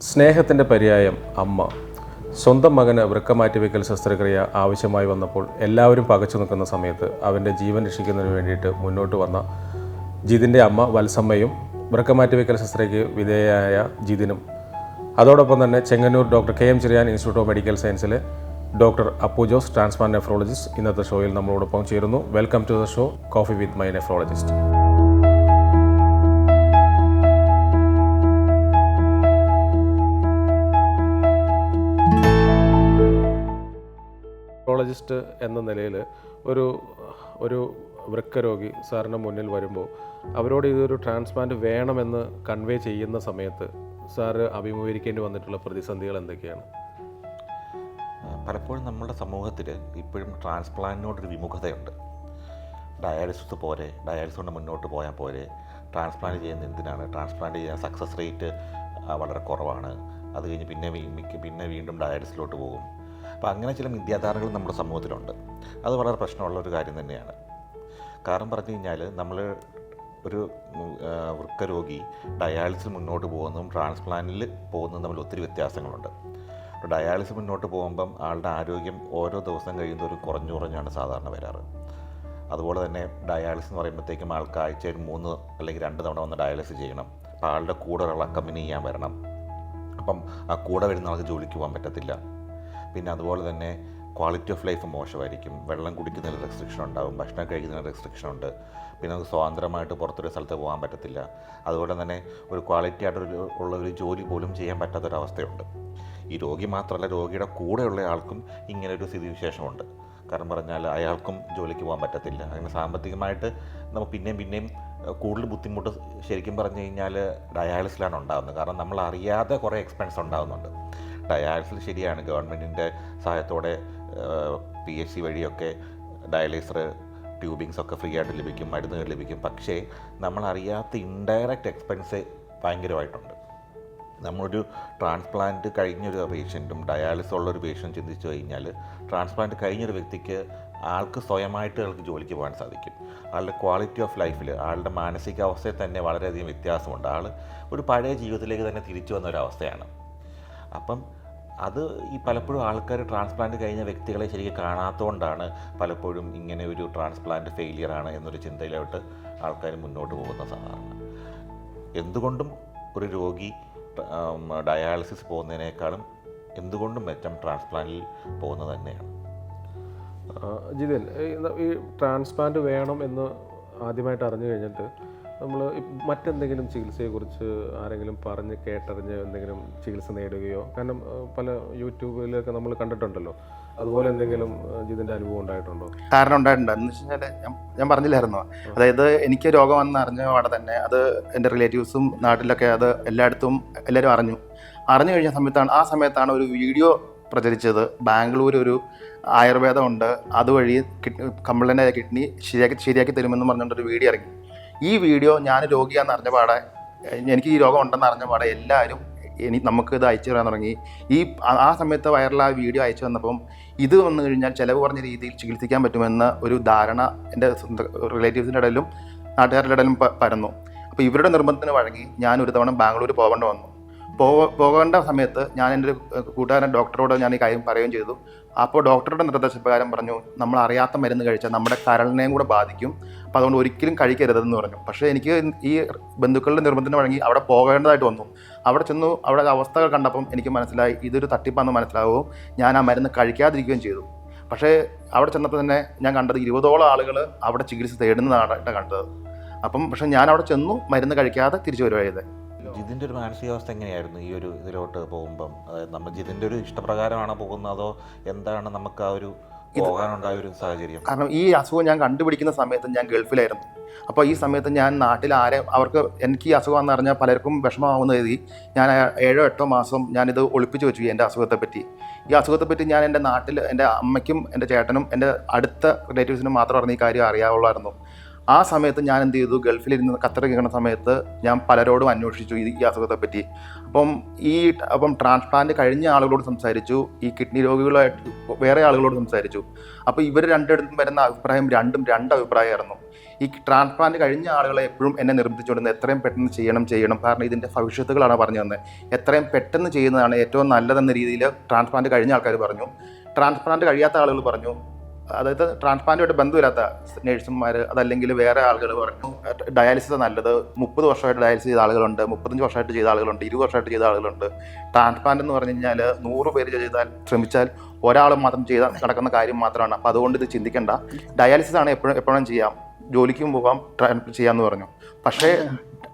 സ്നേഹത്തിൻ്റെ പര്യായം അമ്മ. സ്വന്തം മകന് വൃക്കമാറ്റിവെക്കൽ ശസ്ത്രക്രിയ ആവശ്യമായി വന്നപ്പോൾ എല്ലാവരും പകച്ചു നിൽക്കുന്ന സമയത്ത് അവൻ്റെ ജീവൻ രക്ഷിക്കുന്നതിന് വേണ്ടിയിട്ട് മുന്നോട്ട് വന്ന ജിതിൻ്റെ അമ്മ വത്സമ്മയും വൃക്കമാറ്റിവെക്കൽ ശസ്ത്രയ്ക്ക് വിധേയയായ ജിതിനും, അതോടൊപ്പം തന്നെ Chengannur doctor KM Cherian institute of medical സയൻസിലെ doctor Appu Jose, transplant nephrologist, ഇന്നത്തെ ഷോയിൽ നമ്മളോടൊപ്പം ചേരുന്നു. Welcome to the show coffee with my nephrologist. Nephrologist എന്ന നിലയിൽ ഒരു വൃക്കരോഗി സാറിന് മുന്നിൽ വരുമ്പോൾ അവരോട് ഇതൊരു ട്രാൻസ്പ്ലാന്റ് വേണമെന്ന് കൺവേ ചെയ്യുന്ന സമയത്ത് സാറ് അഭിമുഖീകരിക്കേണ്ടി വന്നിട്ടുള്ള പ്രതിസന്ധികൾ എന്തൊക്കെയാണ്? പലപ്പോഴും നമ്മുടെ സമൂഹത്തിൽ ഇപ്പോഴും ട്രാൻസ്പ്ലാന്റിനോടൊരു വിമുഖതയുണ്ട്. ഡയാലിസിസ് പോരെ, ഡയാലിസിസ് കൊണ്ട് മുന്നോട്ട് പോയാൽ പോരെ, ട്രാൻസ്പ്ലാന്റ് ചെയ്യുന്ന എന്തിനാണ്, ട്രാൻസ്പ്ലാന്റ് ചെയ്യാൻ സക്സസ് റേറ്റ് വളരെ കുറവാണ്, അത് കഴിഞ്ഞ് പിന്നെ വീണ്ടും ഡയാലിസിസിലോട്ട് പോകും. അപ്പോൾ അങ്ങനെ ചില മിഥ്യാധാരണകൾ നമ്മുടെ സമൂഹത്തിലുണ്ട്. അത് വളരെ പ്രശ്നമുള്ള ഒരു കാര്യം തന്നെയാണ്. കാരണം പറഞ്ഞു കഴിഞ്ഞാൽ നമ്മൾ ഒരു വൃക്കരോഗി ഡയാലിസിസ് മുന്നോട്ട് പോകുന്നതും ട്രാൻസ്പ്ലാന്റിൽ പോകുന്നതും തമ്മിൽ ഒത്തിരി വ്യത്യാസങ്ങളുണ്ട്. ഡയാലിസിസ് മുന്നോട്ട് പോകുമ്പം ആളുടെ ആരോഗ്യം ഓരോ ദിവസം കഴിയുന്നതോറും കുറഞ്ഞാണ് സാധാരണ വരാറ്. അതുപോലെ തന്നെ ഡയാലിസിസ് എന്ന് പറയുമ്പോഴത്തേക്കും ആൾക്ക് ആഴ്ചയിൽ 3 അല്ലെങ്കിൽ 2 തവണ വന്ന് ഡയാലിസിസ് ചെയ്യണം. അപ്പോൾ ആളുടെ കൂടെ ഒരാൾ അക്കമ്പനി ചെയ്യാൻ വരണം. അപ്പം ആ കൂടെ വരുന്ന ആൾക്ക് ജോലിക്ക് പോകാൻ പറ്റത്തില്ല. പിന്നെ അതുപോലെ തന്നെ ക്വാളിറ്റി ഓഫ് ലൈഫ് മോശമായിരിക്കും. വെള്ളം കുടിക്കുന്നതിൽ റെസ്ട്രിക്ഷൻ ഉണ്ടാകും, ഭക്ഷണം കഴിക്കുന്നതിന് റെസ്ട്രിക്ഷൻ ഉണ്ട്. പിന്നെ നമുക്ക് സ്വതന്ത്രമായിട്ട് പുറത്തൊരു സ്ഥലത്ത് പോകാൻ പറ്റത്തില്ല. അതുപോലെ തന്നെ ഒരു ക്വാളിറ്റി ആയിട്ടുള്ള ഒരു ജോലി പോലും ചെയ്യാൻ പറ്റാത്തൊരവസ്ഥയുണ്ട്. ഈ രോഗി മാത്രമല്ല, രോഗിയുടെ കൂടെയുള്ള ആൾക്കും ഇങ്ങനൊരു സ്ഥിതിവിശേഷമുണ്ട്. കാരണം പറഞ്ഞാൽ അയാൾക്കും ജോലിക്ക് പോകാൻ പറ്റത്തില്ല. അങ്ങനെ സാമ്പത്തികമായിട്ട് നമുക്ക് പിന്നെയും കൂടുതൽ ബുദ്ധിമുട്ട് ശരിക്കും പറഞ്ഞു കഴിഞ്ഞാൽ ഡയാലിസിലാണ് ഉണ്ടാകുന്നത്. കാരണം നമ്മൾ അറിയാതെ കുറേ എക്സ്പെൻസ് ഉണ്ടാകുന്നുണ്ട്. ഡയാലിസിസ് ശരിയാണ്, ഗവൺമെൻറ്റിൻ്റെ സഹായത്തോടെ PHC വഴിയൊക്കെ ഡയാലിസർ ട്യൂബിങ്സ് ഒക്കെ ഫ്രീ ആയിട്ട് ലഭിക്കും, മരുന്നുകൾ ലഭിക്കും. പക്ഷേ നമ്മളറിയാത്ത ഇൻഡയറക്റ്റ് എക്സ്പെൻസ് ഭയങ്കരമായിട്ടുണ്ട്. നമ്മളൊരു ട്രാൻസ്പ്ലാന്റ് കഴിഞ്ഞൊരു പേഷ്യൻറ്റും ഡയാലിസിസ് ഉള്ളൊരു പേഷ്യൻറ്റ് ചിന്തിച്ചു കഴിഞ്ഞാൽ, ട്രാൻസ്പ്ലാന്റ് കഴിഞ്ഞൊരു വ്യക്തിക്ക് ആൾക്ക് സ്വയമായിട്ട് ആൾക്ക് ജോലിക്ക് പോകാൻ സാധിക്കും. ആളുടെ ക്വാളിറ്റി ഓഫ് ലൈഫിൽ, ആളുടെ മാനസികാവസ്ഥയിൽ തന്നെ വളരെയധികം വ്യത്യാസമുണ്ട്. ആൾ ഒരു പഴയ ജീവിതത്തിലേക്ക് തന്നെ തിരിച്ചു വന്ന ഒരവസ്ഥയാണ്. അപ്പം അത് ഈ പലപ്പോഴും ആൾക്കാർ ട്രാൻസ്പ്ലാന്റ് കഴിഞ്ഞ വ്യക്തികളെ ശരിക്കും കാണാത്തതുകൊണ്ടാണ് പലപ്പോഴും ഇങ്ങനെ ഒരു ട്രാൻസ്പ്ലാന്റ് ഫെയിലിയറാണ് എന്നൊരു ചിന്തയിലോട്ട് ആൾക്കാർ മുന്നോട്ട് പോകുന്ന സാധാരണ. എന്തുകൊണ്ടും ഒരു രോഗി ഡയാലിസിസ് പോകുന്നതിനേക്കാളും എന്തുകൊണ്ടും മെച്ചം ട്രാൻസ്പ്ലാന്റിൽ പോകുന്നത് തന്നെയാണ്. ജിതിൻ, ഈ ട്രാൻസ്പ്ലാന്റ് വേണം എന്ന് ആദ്യമായിട്ട് അറിഞ്ഞു കഴിഞ്ഞിട്ട് നമ്മൾ മറ്റെന്തെങ്കിലും ചികിത്സയെക്കുറിച്ച് ആരെങ്കിലും പറഞ്ഞ് കേട്ടറിഞ്ഞ് എന്തെങ്കിലും ചികിത്സ നേടുകയോ, കാരണം പല യൂട്യൂബിലൊക്കെ നമ്മൾ കണ്ടിട്ടുണ്ടല്ലോ, അതുപോലെ എന്തെങ്കിലും ജിതിൻ്റെ അനുഭവം ഉണ്ടായിട്ടുണ്ടോ? കാരണം ഉണ്ടായിട്ടുണ്ട്. എന്ന് വെച്ച് കഴിഞ്ഞാൽ ഞാൻ പറഞ്ഞില്ലായിരുന്നോ, അതായത് എനിക്ക് രോഗം വന്ന് അറിഞ്ഞ പാടെ തന്നെ അത് എൻ്റെ റിലേറ്റീവ്സും നാട്ടിലൊക്കെ അത് എല്ലാവരും അറിഞ്ഞു കഴിഞ്ഞ സമയത്താണ് ഒരു വീഡിയോ പ്രചരിച്ചത്. ബാംഗ്ലൂർ ഒരു ആയുർവേദമുണ്ട്, അതുവഴി കംപ്ലൈൻ്റ് ആയ കിഡ്നി ശരിയാക്കി തരുമെന്ന് പറഞ്ഞുകൊണ്ടൊരു വീഡിയോ ഇറങ്ങി. ഈ വീഡിയോ ഞാൻ രോഗിയാണെന്ന് അറിഞ്ഞ പാടെ, എനിക്ക് ഈ രോഗം ഉണ്ടെന്ന് അറിഞ്ഞ പാടെ എല്ലാവരും നമുക്ക് ഇത് അയച്ചു തരാൻ തുടങ്ങി. ആ സമയത്ത് വൈറലായ വീഡിയോ അയച്ചു വന്നപ്പം ഇത് വന്നു കഴിഞ്ഞാൽ ചിലവ് കുറഞ്ഞ രീതിയിൽ ചികിത്സിക്കാൻ പറ്റുമെന്ന ഒരു ധാരണ എൻ്റെ റിലേറ്റീവ്സിൻ്റെ ഇടയിലും നാട്ടുകാരുടെ ഇടയിലും പരന്നു. അപ്പോൾ ഇവരുടെ നിർബന്ധത്തിന് വഴങ്ങി ഞാൻ ഒരു തവണ ബാംഗ്ലൂർ പോകേണ്ട വന്നു. പോകേണ്ട സമയത്ത് ഞാൻ എൻ്റെ ഒരു കൂട്ടുകാരൻ ഡോക്ടറോട് ഞാൻ ഈ കാര്യം പറയുകയും ചെയ്തു. അപ്പോൾ ഡോക്ടറുടെ നിർദ്ദേശപ്രകാരം പറഞ്ഞു, നമ്മൾ അറിയാത്ത മരുന്ന് കഴിച്ചാൽ നമ്മുടെ കരളിനെയും കൂടെ ബാധിക്കും, അപ്പോൾ അതുകൊണ്ട് ഒരിക്കലും കഴിക്കരുതെന്ന് പറഞ്ഞു. പക്ഷേ എനിക്ക് ഈ ബന്ധുക്കളുടെ നിർബന്ധത്തിന് വഴങ്ങി അവിടെ പോകേണ്ടതായിട്ട് വന്നു. അവിടെ ചെന്നു, അവിടെ അവസ്ഥകൾ കണ്ടപ്പം എനിക്ക് മനസ്സിലായി ഇതൊരു തട്ടിപ്പാണെന്ന് മനസ്സിലാവുകയും ഞാൻ ആ മരുന്ന് കഴിക്കാതിരിക്കുകയും ചെയ്തു. പക്ഷേ അവിടെ ചെന്നപ്പോൾ തന്നെ ഞാൻ കണ്ടത് 20ഓളം ആളുകൾ അവിടെ ചികിത്സ തേടുന്നതായിട്ട് കണ്ടത്. പക്ഷേ ഞാൻ അവിടെ ചെന്നു, മരുന്ന് കഴിക്കാതെ തിരിച്ചു വരുവായത്. ജിതിൻ്റെ ഒരു മാനസികാവസ്ഥ എങ്ങനെയായിരുന്നു ഈ ഒരു ഇതിലോട്ട് പോകുമ്പം? അതായത് നമ്മൾ ജിതിൻ്റെ ഒരു ഇഷ്ടപ്രകാരമാണോ പോകുന്നത്, അതോ എന്താണ് നമുക്ക് ആ ഒരു പോകാനുണ്ടായ ഒരു സാഹചര്യം? കാരണം ഈ അസുഖം ഞാൻ കണ്ടുപിടിക്കുന്ന സമയത്ത് ഞാൻ ഗൾഫിലായിരുന്നു. അപ്പോൾ ഈ സമയത്ത് ഞാൻ നാട്ടിൽ എനിക്ക് ഈ അസുഖം എന്ന് പറഞ്ഞാൽ പലർക്കും വിഷമമാവുന്ന രീതി ഞാൻ 7-8 മാസം ഞാനിത് ഒളിപ്പിച്ച് വെച്ചു. എൻ്റെ അസുഖത്തെപ്പറ്റി ഞാൻ എൻ്റെ നാട്ടിൽ എൻ്റെ അമ്മയ്ക്കും എൻ്റെ ചേട്ടനും എൻ്റെ അടുത്ത റിലേറ്റീവ്സിനും മാത്രം അറിഞ്ഞ ഈ കാര്യം അറിയാവുള്ളായിരുന്നു. ആ സമയത്ത് ഞാൻ എന്ത് ചെയ്തു, ഗൾഫിലിരുന്ന് ഖത്തറിൽ നിൽക്കുന്ന സമയത്ത് ഞാൻ പലരോടും അന്വേഷിച്ചു ഈ അസുഖത്തെ പറ്റി. അപ്പം ട്രാൻസ്പ്ലാന്റ് കഴിഞ്ഞ ആളുകളോട് സംസാരിച്ചു, ഈ കിഡ്നി രോഗികളായിട്ട് വേറെ ആളുകളോട് സംസാരിച്ചു. അപ്പോൾ ഇവർ രണ്ടിടത്തും വരുന്ന അഭിപ്രായം രണ്ട് അഭിപ്രായമായിരുന്നു. ഈ ട്രാൻസ്പ്ലാന്റ് കഴിഞ്ഞ ആളുകളെ എപ്പോഴും എന്നെ നിർബന്ധിച്ചുകൊണ്ടിരുന്നത് എത്രയും പെട്ടെന്ന് ചെയ്യണം, കാരണം ഇതിൻ്റെ ഭവിഷ്യത്തുകളാണ് പറഞ്ഞു തന്നത്. എത്രയും പെട്ടെന്ന് ചെയ്യുന്നതാണ് ഏറ്റവും നല്ലതെന്ന രീതിയിൽ ട്രാൻസ്പ്ലാന്റ് കഴിഞ്ഞ ആൾക്കാർ പറഞ്ഞു. ട്രാൻസ്പ്ലാന്റ് കഴിയാത്ത ആളുകൾ പറഞ്ഞു, അതായത് ട്രാൻസ്പ്ലാന്റുമായിട്ട് ബന്ധമില്ലാത്ത നഴ്സുമാർ അതല്ലെങ്കിൽ വേറെ ആളുകൾ പറഞ്ഞു ഡയാലിസിസ് നല്ലത്. 30 വർഷമായിട്ട് ഡയാലിസിസ് ചെയ്ത ആളുകളുണ്ട്, 35 വർഷമായിട്ട് ചെയ്ത ആളുകളുണ്ട്, 20 വർഷമായിട്ട് ചെയ്ത ആളുകളുണ്ട്. ട്രാൻസ്പ്ലാന്റ് എന്ന് പറഞ്ഞു കഴിഞ്ഞാൽ 100 പേര് ശ്രമിച്ചാൽ ഒരാൾ മാത്രം നടക്കുന്ന കാര്യം മാത്രമാണ്. അപ്പോൾ അതുകൊണ്ട് ഇത് ചിന്തിക്കേണ്ട, ഡയാലിസിസ് ആണ് എപ്പോഴും ചെയ്യാം, ജോലിക്കും പോകാം, ചെയ്യാമെന്ന് പറഞ്ഞു. പക്ഷേ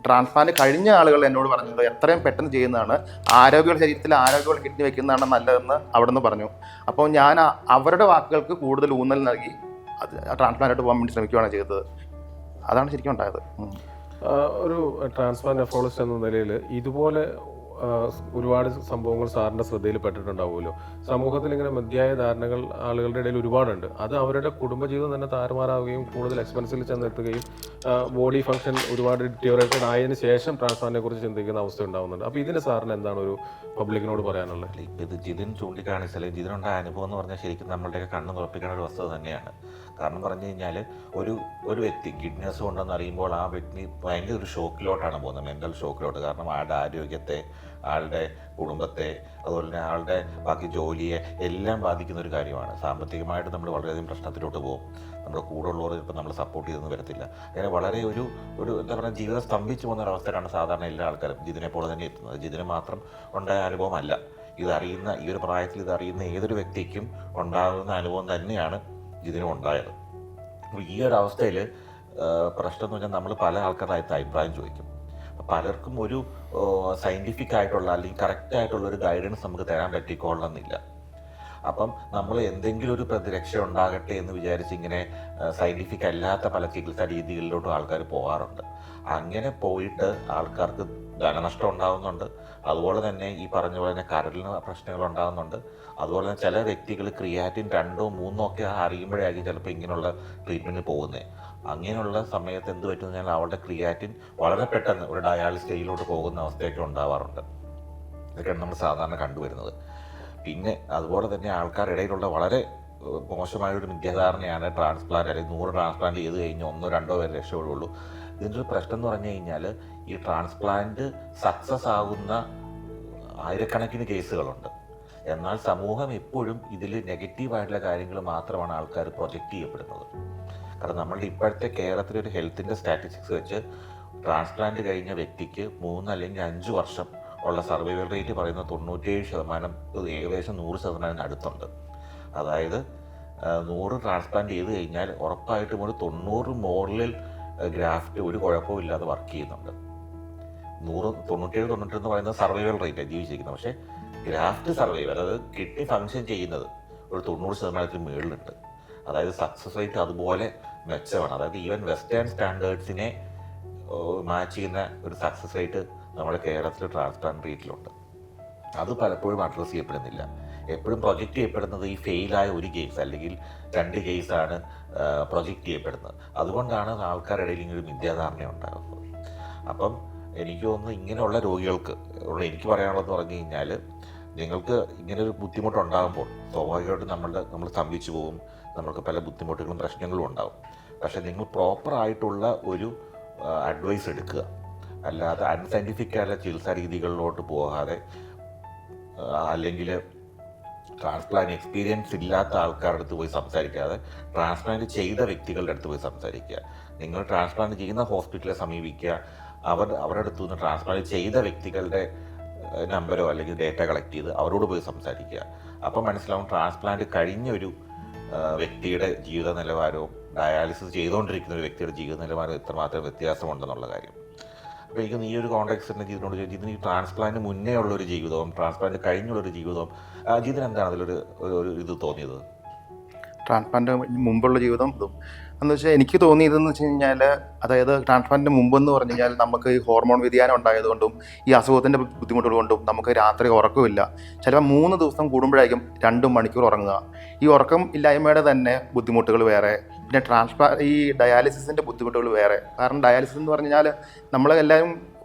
ട്രാൻസ്പ്ലാന്റ് കഴിഞ്ഞ ആളുകൾ എന്നോട് പറഞ്ഞത് എത്രയും പെട്ടെന്ന് ചെയ്യുന്നതാണ്, ശരീരത്തിൽ ആരോഗ്യമുള്ള കിഡ്നി വെക്കുന്നതാണ് നല്ലതെന്ന് അവിടെ നിന്ന് പറഞ്ഞു. അപ്പോൾ ഞാൻ അവരുടെ വാക്കുകൾക്ക് കൂടുതൽ ഊന്നൽ നൽകി ട്രാൻസ്പ്ലാന്റായിട്ട് പോകാൻ വേണ്ടി ശ്രമിക്കുകയാണ് ചെയ്തത്. അതാണ് ശരിക്കും ഉണ്ടായത്. ഒരു ട്രാൻസ്പ്ലാന്റ് നെഫ്രോളജിസ്റ്റ് എന്ന നിലയിൽ ഇതുപോലെ ഒരുപാട് സംഭവങ്ങൾ സാറിൻ്റെ ശ്രദ്ധയിൽപ്പെട്ടിട്ടുണ്ടാവുമല്ലോ. സമൂഹത്തിൽ ഇങ്ങനെ മതിയായ ധാരണകൾ ആളുകളുടെ ഇടയിൽ ഒരുപാടുണ്ട്. അത് അവരുടെ കുടുംബജീവിതം തന്നെ താറുമാറാവുകയും കൂടുതൽ എക്സ്പെൻസിൽ ചെന്നെത്തുകയും ബോഡി ഫംഗ്ഷൻ ഒരുപാട് ഡിറ്റോറേറ്റഡ് ആയതിനു ശേഷം ട്രാൻസ്പ്ലാന്റിനെ കുറിച്ച് ചിന്തിക്കുന്ന അവസ്ഥ ഉണ്ടാകുന്നുണ്ട്. അപ്പോൾ ഇതിന് സാറിന് എന്താണ് ഒരു പബ്ലിക്കിനോട് പറയാനുള്ളത്? ഇപ്പം ഇത് ജിതിൻ ചൂണ്ടിക്കാണിച്ചാൽ ജിതിനുണ്ടായ അനുഭവം എന്ന് പറഞ്ഞാൽ ശരിക്കും നമ്മളുടെയൊക്കെ കണ്ണ് തുറപ്പിക്കുന്ന ഒരു വസ്തുത തന്നെയാണ്. കാരണം പറഞ്ഞു കഴിഞ്ഞാൽ ഒരു വ്യക്തി കിഡ്നി അസുഖം ഉണ്ടെന്ന് അറിയുമ്പോൾ ആ വ്യക്തി ഭയങ്കര ഒരു ഷോക്കിലോട്ടാണ് പോകുന്നത്, മെൻ്റൽ ഷോക്കിലോട്ട്. കാരണം ആളുടെ ആരോഗ്യത്തെ, ആളുടെ കുടുംബത്തെ, അതുപോലെ തന്നെ ആളുടെ ബാക്കി ജോലിയെ എല്ലാം ബാധിക്കുന്ന ഒരു കാര്യമാണ്. സാമ്പത്തികമായിട്ട് നമ്മൾ വളരെയധികം പ്രശ്നത്തിലോട്ട് പോകും. നമ്മുടെ കൂടെ ഉള്ളവർ ചിലപ്പോൾ നമ്മൾ സപ്പോർട്ട് ചെയ്തൊന്നും വരത്തില്ല. അങ്ങനെ വളരെ ഒരു എന്താ പറയുക, ജീവിതം സ്തംഭിച്ചു പോകുന്ന ഒരവസ്ഥയിലാണ് സാധാരണ എല്ലാ ആൾക്കാരും ജിതിനെ പോലെ തന്നെ എത്തുന്നത്. ജിതിന് മാത്രം ഉണ്ടായ അനുഭവമല്ല, ഇതറിയുന്ന ഈ ഒരു പ്രായത്തിൽ ഇതറിയുന്ന ഏതൊരു വ്യക്തിക്കും ഉണ്ടാകുന്ന അനുഭവം തന്നെയാണ് ഇതിനും ഉണ്ടായത്. അപ്പോൾ ഈ ഒരു അവസ്ഥയിൽ പ്രശ്നം എന്ന് പറഞ്ഞാൽ നമ്മൾ പല ആൾക്കാരുടെ അഭിപ്രായം ചോദിക്കും. പലർക്കും ഒരു സയൻറ്റിഫിക് ആയിട്ടുള്ള അല്ലെങ്കിൽ കറക്റ്റ് ആയിട്ടുള്ള ഒരു ഗൈഡൻസ് നമുക്ക് തരാൻ പറ്റിക്കൊള്ളണമെന്നില്ല. അപ്പം നമ്മൾ എന്തെങ്കിലും ഒരു പ്രതിരക്ഷ ഉണ്ടാകട്ടെ എന്ന് വിചാരിച്ച് ഇങ്ങനെ സയൻറ്റിഫിക് അല്ലാത്ത പല ചികിത്സാ രീതികളിലോട്ടും ആൾക്കാർ പോകാറുണ്ട്. അങ്ങനെ പോയിട്ട് ആൾക്കാർക്ക് ധനനഷ്ടം ഉണ്ടാകുന്നുണ്ട്. അതുപോലെ തന്നെ ഈ പറഞ്ഞ പോലെ തന്നെ കരളിന് പ്രശ്നങ്ങൾ ഉണ്ടാകുന്നുണ്ട്. അതുപോലെ തന്നെ ചില വ്യക്തികൾ ക്രിയാറ്റിൻ 2 or 3 ഒക്കെ അറിയുമ്പോഴായിരിക്കും ചിലപ്പോൾ ഇങ്ങനെയുള്ള ട്രീറ്റ്മെൻറ്റിന് പോകുന്നത്. അങ്ങനെയുള്ള സമയത്ത് എന്ത് പറ്റുമെന്ന് പറഞ്ഞാൽ അവരുടെ ക്രിയാറ്റിൻ വളരെ പെട്ടെന്ന് ഒരു ഡയാലിസിസ് സ്റ്റേജിലോട്ട് പോകുന്ന അവസ്ഥയൊക്കെ ഉണ്ടാവാറുണ്ട്. ഇതൊക്കെയാണ് നമ്മൾ സാധാരണ കണ്ടുവരുന്നത്. പിന്നെ അതുപോലെ തന്നെ ആൾക്കാരുടെ ഇടയിലുള്ള വളരെ മോശമായൊരു മിഥ്യാധാരണയാണ് ട്രാൻസ്പ്ലാന്റ്, അല്ലെങ്കിൽ 100 ട്രാൻസ്പ്ലാന്റ് ചെയ്ത് കഴിഞ്ഞ് 1 or 2 പേര് രക്ഷപ്പെടുള്ളൂ. ഇതിൻ്റെ ഒരു പ്രശ്നം എന്ന് പറഞ്ഞു കഴിഞ്ഞാൽ ഈ ട്രാൻസ്പ്ലാന്റ് സക്സസ് ആകുന്ന ആയിരക്കണക്കിന് കേസുകളുണ്ട്. എന്നാൽ സമൂഹം എപ്പോഴും ഇതിൽ നെഗറ്റീവായിട്ടുള്ള കാര്യങ്ങൾ മാത്രമാണ് ആൾക്കാർ പ്രൊജക്റ്റ് ചെയ്യപ്പെടുന്നത്. കാരണം നമ്മളുടെ ഇപ്പോഴത്തെ കേരളത്തിലെ ഒരു ഹെൽത്തിൻ്റെ സ്റ്റാറ്റിസ്റ്റിക്സ് വെച്ച് ട്രാൻസ്പ്ലാന്റ് കഴിഞ്ഞ വ്യക്തിക്ക് 3 അല്ലെങ്കിൽ 5 വർഷം ഉള്ള സർവൈവൽ റേറ്റ് പറയുന്നത് 97%, ഏകദേശം 100% അടുത്തുണ്ട്. അതായത് 100 ട്രാൻസ്പ്ലാന്റ് ചെയ്ത് കഴിഞ്ഞാൽ ഉറപ്പായിട്ടും ഒരു 90 മോറലിൽ ഗ്രാഫ്റ്റ് ഒരു കുഴപ്പവും ഇല്ലാതെ വർക്ക് ചെയ്യുന്നുണ്ട്. 97-98 എന്ന് പറയുന്നത് സർവൈവൽ റേറ്റാണ് ജീവിച്ചിരിക്കുന്നത്. പക്ഷേ ഗ്രാഫ്റ്റ് സർവൈവൽ, അതായത് കിഡ്നി ഫങ്ഷൻ ചെയ്യുന്നത് ഒരു 90% മുകളിലുണ്ട്. അതായത് സക്സസ് റേറ്റ് അതുപോലെ മെച്ചമാണ്. അതായത് ഈവൻ വെസ്റ്റേൺ സ്റ്റാൻഡേർഡ്സിനെ മാച്ച് ചെയ്യുന്ന ഒരു സക്സസ് റേറ്റ് നമ്മുടെ കേരളത്തിൽ ട്രാൻസ്പ്ലാന്റ് റേറ്റിലുണ്ട്. അത് പലപ്പോഴും അഡ്രസ്സ് ചെയ്യപ്പെടുന്നില്ല. എപ്പോഴും പ്രൊജക്റ്റ് ചെയ്യപ്പെടുന്നത് ഈ ഫെയിലായ ഒരു കേസ് അല്ലെങ്കിൽ 2 കേസാണ് പ്രൊജക്റ്റ് ചെയ്യപ്പെടുന്നത്. അതുകൊണ്ടാണ് ആൾക്കാരുടെ ഇടയിൽ ഇങ്ങനെ ഒരു മിഥ്യാധാരണ ഉണ്ടാകുന്നത്. അപ്പം എനിക്ക് തോന്നുന്നു ഇങ്ങനെയുള്ള രോഗികൾക്ക് എനിക്ക് പറയാനുള്ളതെന്ന് പറഞ്ഞു കഴിഞ്ഞാൽ, നിങ്ങൾക്ക് ഇങ്ങനൊരു ബുദ്ധിമുട്ടുണ്ടാകുമ്പോൾ സ്വാഭാവികമായിട്ടും നമ്മൾ സ്തംഭിച്ചു പോകും. നമുക്ക് പല ബുദ്ധിമുട്ടുകളും പ്രശ്നങ്ങളും ഉണ്ടാകും. പക്ഷേ നിങ്ങൾ പ്രോപ്പറായിട്ടുള്ള ഒരു അഡ്വൈസ് എടുക്കുക, അല്ലാതെ അൺസയൻറ്റിഫിക് ആയ ചികിത്സാ രീതികളിലോട്ട് പോകാതെ, അല്ലെങ്കിൽ ട്രാൻസ്പ്ലാന്റ് എക്സ്പീരിയൻസ് ഇല്ലാത്ത ആൾക്കാരുടെ അടുത്ത് പോയി സംസാരിക്കാതെ ട്രാൻസ്പ്ലാന്റ് ചെയ്ത വ്യക്തികളുടെ അടുത്ത് പോയി സംസാരിക്കുക. നിങ്ങൾ ട്രാൻസ്പ്ലാന്റ് ചെയ്യുന്ന ഹോസ്പിറ്റലെ സമീപിക്കുക, അവരുടെ അടുത്ത് നിന്ന് ട്രാൻസ്പ്ലാന്റ് ചെയ്ത വ്യക്തികളുടെ നമ്പരോ അല്ലെങ്കിൽ ഡേറ്റ കളക്ട് ചെയ്ത് അവരോട് പോയി സംസാരിക്കുക. അപ്പം മനസ്സിലാവും ട്രാൻസ്പ്ലാന്റ് കഴിഞ്ഞ ഒരു വ്യക്തിയുടെ ജീവിത നിലവാരവും ഡയാലിസിസ് ചെയ്തുകൊണ്ടിരിക്കുന്ന ഒരു വ്യക്തിയുടെ ജീവിത നിലവാരവും എത്രമാത്രം വ്യത്യാസമുണ്ടെന്നുള്ള കാര്യം. അപ്പോൾ എനിക്ക് ഈ ഒരു കോൺടാക്ട് ഇതിനോട് ഇതിന് ഈ ട്രാൻസ്പ്ലാന്റ് മുന്നേ ഉള്ളൊരു ജീവിതവും ട്രാൻസ്പ്ലാന്റ് കഴിഞ്ഞുള്ളൊരു ജീവിതവും ജിതിന് എന്താണ് അതിലൊരു ഇത് തോന്നിയത്? ട്രാൻസ്പ്ലാന്റ് മുമ്പുള്ള ജീവിതം ഇതും എന്ന് വെച്ചാൽ എനിക്ക് തോന്നിയതെന്ന് വെച്ച് കഴിഞ്ഞാൽ, അതായത് ട്രാൻസ്പ്ലാന്റിന് മുമ്പെന്ന് പറഞ്ഞു കഴിഞ്ഞാൽ നമുക്ക് ഈ ഹോർമോൺ വ്യതിയാനം ഉണ്ടായതുകൊണ്ടും ഈ അസുഖത്തിൻ്റെ ബുദ്ധിമുട്ടുകൾ കൊണ്ടും നമുക്ക് രാത്രി ഉറക്കമില്ല. ചിലപ്പോൾ 3 ദിവസം കൂടുമ്പോഴായിരിക്കും 2 മണിക്കൂർ ഉറങ്ങുക. ഈ ഉറക്കം ഇല്ലായ്മയുടെ തന്നെ ബുദ്ധിമുട്ടുകൾ വേറെ, പിന്നെ ഈ ഡയാലിസിസിൻ്റെ ബുദ്ധിമുട്ടുകൾ വേറെ. കാരണം ഡയാലിസിസ് എന്ന് പറഞ്ഞാൽ നമ്മളെല്ലാവരും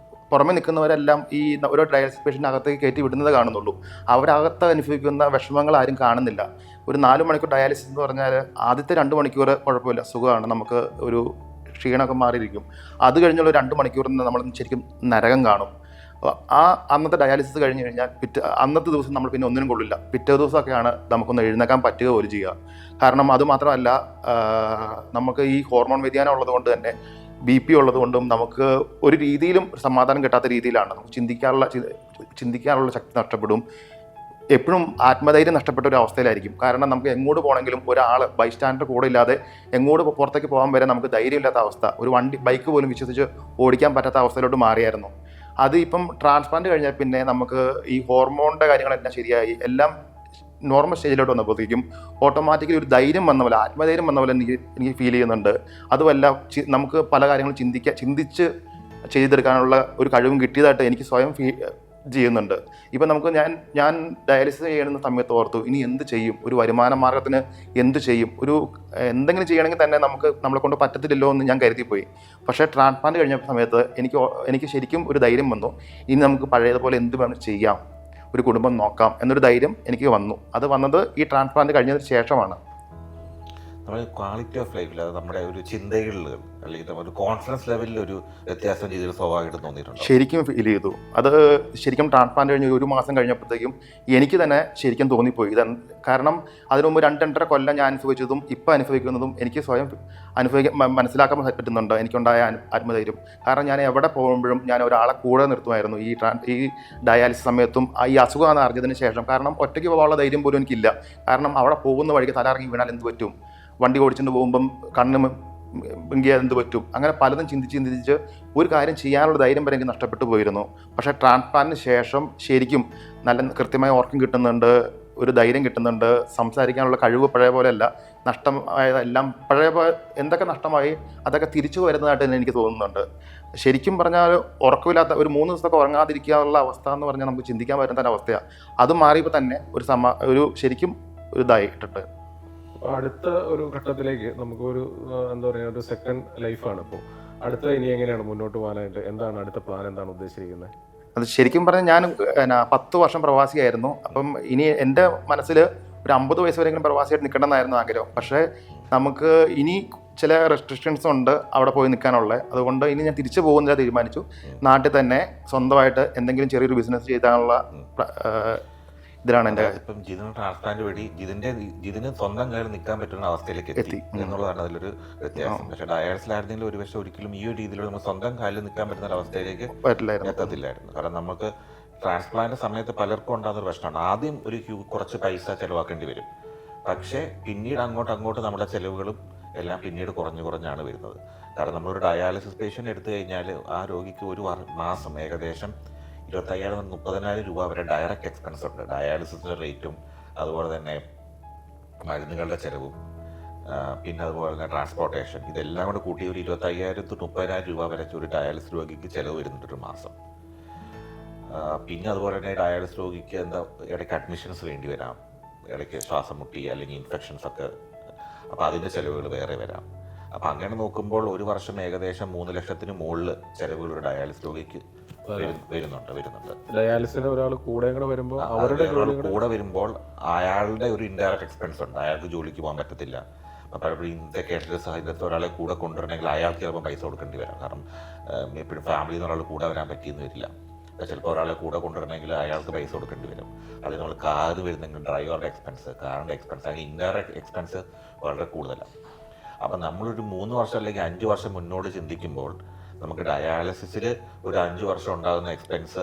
പുറമെ നിൽക്കുന്നവരെല്ലാം ഈ ഓരോ ഡയാലിസിസ് പേഷ്യൻ്റ് അകത്തേക്ക് കയറ്റി വിടുന്നത് കാണുന്നുള്ളൂ. അവരകത്ത് അനുഭവിക്കുന്ന വിഷമങ്ങൾ ആരും കാണുന്നില്ല. ഒരു 4 മണിക്കൂർ ഡയാലിസിസ് എന്ന് പറഞ്ഞാൽ ആദ്യത്തെ 2 മണിക്കൂർ കുഴപ്പമില്ല, സുഖമാണ്, നമുക്ക് ഒരു ക്ഷീണമൊക്കെ മാറിയിരിക്കും. അത് കഴിഞ്ഞുള്ള 2 മണിക്കൂറിൽ നിന്ന് നമ്മൾ ശരിക്കും നരകം കാണും. ആ അന്നത്തെ ഡയാലിസിസ് കഴിഞ്ഞ് കഴിഞ്ഞാൽ അന്നത്തെ ദിവസം നമ്മൾ പിന്നെ ഒന്നിനും കൊള്ളില്ല. പിറ്റേ ദിവസമൊക്കെയാണ് നമുക്കൊന്ന് എഴുന്നേക്കാൻ പറ്റുക പോലും ചെയ്യുക. കാരണം അതുമാത്രമല്ല, നമുക്ക് ഈ ഹോർമോൺ വ്യതിയാനം ഉള്ളത് കൊണ്ട് തന്നെ BP ഉള്ളതുകൊണ്ടും നമുക്ക് ഒരു രീതിയിലും സമാധാനം കിട്ടാത്ത രീതിയിലാണ്. നമുക്ക് ചിന്തിക്കാനുള്ള ശക്തി നഷ്ടപ്പെടും. എപ്പോഴും ആത്മധൈര്യം നഷ്ടപ്പെട്ട ഒരു അവസ്ഥയിലായിരിക്കും. കാരണം നമുക്ക് എങ്ങോട്ട് പോകണമെങ്കിലും ഒരാൾ ബൈസ്റ്റാൻഡർ കൂടെ ഇല്ലാതെ എങ്ങോട്ട് പുറത്തേക്ക് പോകാൻ വരെ നമുക്ക് ധൈര്യമില്ലാത്ത അവസ്ഥ, ഒരു ബൈക്ക് പോലും വിശ്വസിച്ച് ഓടിക്കാൻ പറ്റാത്ത അവസ്ഥയിലോട്ട് മാറിയായിരുന്നു. അത് ഇപ്പം ട്രാൻസ്പ്ലാന്റ് കഴിഞ്ഞാൽ പിന്നെ നമുക്ക് ഈ ഹോർമോണിൻ്റെ കാര്യങ്ങളെല്ലാം ശരിയായി എല്ലാം നോർമൽ സ്റ്റേജിലോട്ട് വന്നപ്പോഴത്തേക്കും ഓട്ടോമാറ്റിക്കലി ഒരു ധൈര്യം വന്ന പോലെ, ആത്മധൈര്യം വന്ന പോലെ എനിക്ക് ഫീൽ ചെയ്യുന്നുണ്ട്. അതുമല്ല, നമുക്ക് പല കാര്യങ്ങളും ചിന്തിച്ച് ചെയ്തെടുക്കാനുള്ള ഒരു കഴിവും കിട്ടിയതായിട്ട് എനിക്ക് സ്വയം ചെയ്യുന്നുണ്ട്. ഇപ്പം നമുക്ക് ഞാൻ ഡയാലിസിസ് ചെയ്യുന്ന സമയത്ത് ഓർത്തു, ഇനി എന്ത് ചെയ്യും, ഒരു വരുമാന മാർഗത്തിന് എന്ത് ചെയ്യും, എന്തെങ്കിലും ചെയ്യണമെങ്കിൽ തന്നെ നമ്മളെ കൊണ്ട് പറ്റത്തില്ലല്ലോ എന്ന് ഞാൻ കരുതിപ്പോയി. പക്ഷേ ട്രാൻസ്പ്ലാന്റ് കഴിഞ്ഞ സമയത്ത് എനിക്ക് ശരിക്കും ഒരു ധൈര്യം വന്നു. ഇനി നമുക്ക് പഴയതുപോലെ എന്ത് വേണം ചെയ്യാം, ഒരു കുടുംബം നോക്കാം എന്നൊരു ധൈര്യം എനിക്ക് വന്നു. അത് വന്നത് ഈ ട്രാൻസ്പ്ലാന്റ് കഴിഞ്ഞതിന് ശേഷമാണ്. നമ്മുടെ ക്വാളിറ്റി ഓഫ് ലൈഫിൽ, അത് നമ്മുടെ ഒരു ചിന്തകളിൽ അല്ലെങ്കിൽ ഒരു കോൺഫിഡൻസ് ലെവലിൽ ഒരു വ്യത്യാസം ചെയ്തൊരു സ്വാഭാവികമായിട്ട് തോന്നിയിട്ടുണ്ട്. ശരിക്കും ഫീൽ ചെയ്തു. അത് ശരിക്കും ട്രാൻസ്പ്ലാന്റ് കഴിഞ്ഞ് 1 മാസം കഴിഞ്ഞപ്പോഴത്തേക്കും എനിക്ക് തന്നെ ശരിക്കും തോന്നിപ്പോയി. കാരണം അതിനു മുമ്പ് 2-2.5 കൊല്ലം ഞാൻ അനുഭവിച്ചതും ഇപ്പം അനുഭവിക്കുന്നതും എനിക്ക് സ്വയം മനസ്സിലാക്കാൻ പറ്റുന്നുണ്ട്. എനിക്കുണ്ടായ ആത്മധൈര്യം. കാരണം ഞാൻ എവിടെ പോകുമ്പോഴും ഞാൻ ഒരാളെ കൂടെ നിർത്തുമായിരുന്നു ഈ ഡയാലിസിസ് സമയത്തും ഈ അസുഖമാണ് അറിഞ്ഞതിന് ശേഷം. കാരണം ഒറ്റയ്ക്ക് പോകാനുള്ള ധൈര്യം പോലും എനിക്കില്ല. കാരണം അവിടെ പോകുന്ന വഴിക്ക് തലയിറങ്ങി വീണാൽ എന്ത് പറ്റും, വണ്ടി ഓടിച്ചുകൊണ്ട് പോകുമ്പം കണ്ണ് ഭംഗിയാൽ എന്ത് പറ്റും, അങ്ങനെ പലതും ചിന്തിച്ച് ഒരു കാര്യം ചെയ്യാനുള്ള ധൈര്യം വരെ എനിക്ക് നഷ്ടപ്പെട്ടു പോയിരുന്നു. പക്ഷേ ട്രാൻസ്പ്ലാന്റിന് ശേഷം ശരിക്കും നല്ല കൃത്യമായ ഉറക്കം കിട്ടുന്നുണ്ട്, ഒരു ധൈര്യം കിട്ടുന്നുണ്ട്, സംസാരിക്കാനുള്ള കഴിവ് പഴയ പോലെയല്ല, നഷ്ടമായതെല്ലാം എന്തൊക്കെ നഷ്ടമായി അതൊക്കെ തിരിച്ചു വരുന്നതായിട്ട് തന്നെ എനിക്ക് തോന്നുന്നുണ്ട്. ശരിക്കും പറഞ്ഞാൽ ഉറക്കമില്ലാത്ത ഒരു 3 ദിവസമൊക്കെ ഉറങ്ങാതിരിക്കാനുള്ള അവസ്ഥ എന്ന് പറഞ്ഞാൽ നമുക്ക് ചിന്തിക്കാൻ പറ്റുന്ന ഒരവസ്ഥയാണ്. അത് മാറിയപ്പോൾ തന്നെ ഒരു ശരിക്കും ഒരു ഇതായിട്ടുണ്ട്. അടുത്ത ഒരു ഘട്ടത്തിലേക്ക് നമുക്കൊരു എന്താ പറയുക, ഒരു സെക്കൻഡ് ലൈഫാണ് ഇപ്പോൾ. അടുത്ത ഇനി എങ്ങനെയാണ് മുന്നോട്ട് പോകാനായിട്ട്, എന്താണ് അടുത്ത പ്ലാൻ, എന്താണ് ഉദ്ദേശിച്ചിരിക്കുന്നത്? അത് ശരിക്കും പറഞ്ഞാൽ ഞാൻ 10 വർഷം പ്രവാസിയായിരുന്നു. അപ്പം ഇനി എൻ്റെ മനസ്സിൽ ഒരു 50 വയസ്സ് വരെയെങ്കിലും പ്രവാസിയായിട്ട് നിൽക്കണമെന്നായിരുന്നു ആഗ്രഹം. പക്ഷേ നമുക്ക് ഇനി ചില റെസ്ട്രിക്ഷൻസ് ഉണ്ട് അവിടെ പോയി നിൽക്കാനുള്ള. അതുകൊണ്ട് ഇനി ഞാൻ തിരിച്ചു പോകുന്നില്ല തീരുമാനിച്ചു. നാട്ടിൽ തന്നെ സ്വന്തമായിട്ട് എന്തെങ്കിലും ചെറിയൊരു ബിസിനസ് ചെയ്താനുള്ള ഇതിലാണ് എൻ്റെ. ഇപ്പം ജിതിന് ട്രാൻസ്പ്ലാന്റ് വഴി ജിതിന് സ്വന്തം കാര്യം നിൽക്കാൻ പറ്റുന്ന അവസ്ഥയിലേക്ക് എത്തി എന്നുള്ളതാണ് അതിലൊരു വ്യത്യാസം. പക്ഷേ ഡയാലിസിലായിരുന്നെങ്കിലും ഒരു പക്ഷേ ഒരിക്കലും ഈ ഒരു രീതിയിലുള്ള നമ്മൾ സ്വന്തം കാലിൽ നിൽക്കാൻ പറ്റുന്ന ഒരു അവസ്ഥയിലേക്ക് എത്തത്തില്ലായിരുന്നു. കാരണം നമുക്ക് ട്രാൻസ്പ്ലാന്റ് സമയത്ത് പലർക്കും ഉണ്ടാകുന്ന ഒരു പ്രശ്നമാണ്, ആദ്യം കുറച്ച് പൈസ ചിലവാക്കേണ്ടി വരും. പക്ഷേ പിന്നീട് അങ്ങോട്ട് നമ്മുടെ ചിലവുകളും എല്ലാം പിന്നീട് കുറഞ്ഞാണ് വരുന്നത്. കാരണം നമ്മളൊരു ഡയാലിസിസ് പേഷ്യൻ്റ് എടുത്തു കഴിഞ്ഞാൽ ആ രോഗിക്ക് ഒരു മാസം ഏകദേശം 25,000-30,000 രൂപ വരെ ഡയറക്റ്റ് എക്സ്പെൻസ് ഉണ്ട്. ഡയാലിസിസിൻ്റെ റേറ്റും അതുപോലെ തന്നെ മരുന്നുകളുടെ ചിലവും പിന്നെ അതുപോലെ തന്നെ ട്രാൻസ്പോർട്ടേഷൻ, ഇതെല്ലാം കൂടെ കൂട്ടി ഒരു 25,000-30,000 രൂപ വരെ ഒരു ഡയാലിസിസ് രോഗിക്ക് ചിലവ് വരുന്നുണ്ട് ഒരു മാസം. പിന്നെ അതുപോലെ തന്നെ ഡയാലിസിസ് രോഗിക്ക് ഇടയ്ക്ക് അഡ്മിഷൻസ് വേണ്ടി വരാം, ഇടയ്ക്ക് ശ്വാസം മുട്ടി അല്ലെങ്കിൽ ഇൻഫെക്ഷൻസ് ഒക്കെ, അപ്പോൾ അതിൻ്റെ ചിലവുകൾ വേറെ വരാം. അപ്പം അങ്ങനെ നോക്കുമ്പോൾ ഒരു വർഷം ഏകദേശം 3 ലക്ഷത്തിന് മുകളിൽ ചിലവുകൾ ഒരു ഡയാലിസിസ് രോഗിക്ക് വരുന്നുണ്ട്. ഡയാലിസിന് ഒരാൾ കൂടെ വരുമ്പോൾ അയാളുടെ ഒരു ഇൻഡയറക്റ്റ് എക്സ്പെൻസ് ഉണ്ട്. അയാൾക്ക് ജോലിക്ക് പോകാൻ പറ്റത്തില്ല. പലപ്പോഴും ഇന്നത്തെ കേരള സാഹചര്യത്തിൽ ഒരാളെ കൂടെ കൊണ്ടുവരണമെങ്കിൽ അയാൾക്ക് ചിലപ്പോൾ പൈസ കൊടുക്കേണ്ടി വരാം. കാരണം എപ്പോഴും ഫാമിലിയിൽ നിന്ന് ഒരാൾ കൂടെ വരാൻ പറ്റിയെന്ന് വരില്ല. ചിലപ്പോൾ ഒരാളെ കൂടെ കൊണ്ടുവരണമെങ്കിൽ അയാൾക്ക് പൈസ കൊടുക്കേണ്ടി വരും. അതിൽ നമ്മൾ കാറ് വരുന്നെങ്കിൽ ഡ്രൈവറുടെ എക്സ്പെൻസ്, കാറിൻ്റെ എക്സ്പെൻസ്, അങ്ങനെ ഇൻഡയറക്റ്റ് എക്സ്പെൻസ് വളരെ കൂടുതലാണ്. അപ്പം നമ്മളൊരു 3 വർഷം അല്ലെങ്കിൽ 5 വർഷം മുന്നോട്ട് ചിന്തിക്കുമ്പോൾ നമുക്ക് ഡയാലിസിസിൽ ഒരു 5 വർഷം ഉണ്ടാകുന്ന എക്സ്പെൻസ്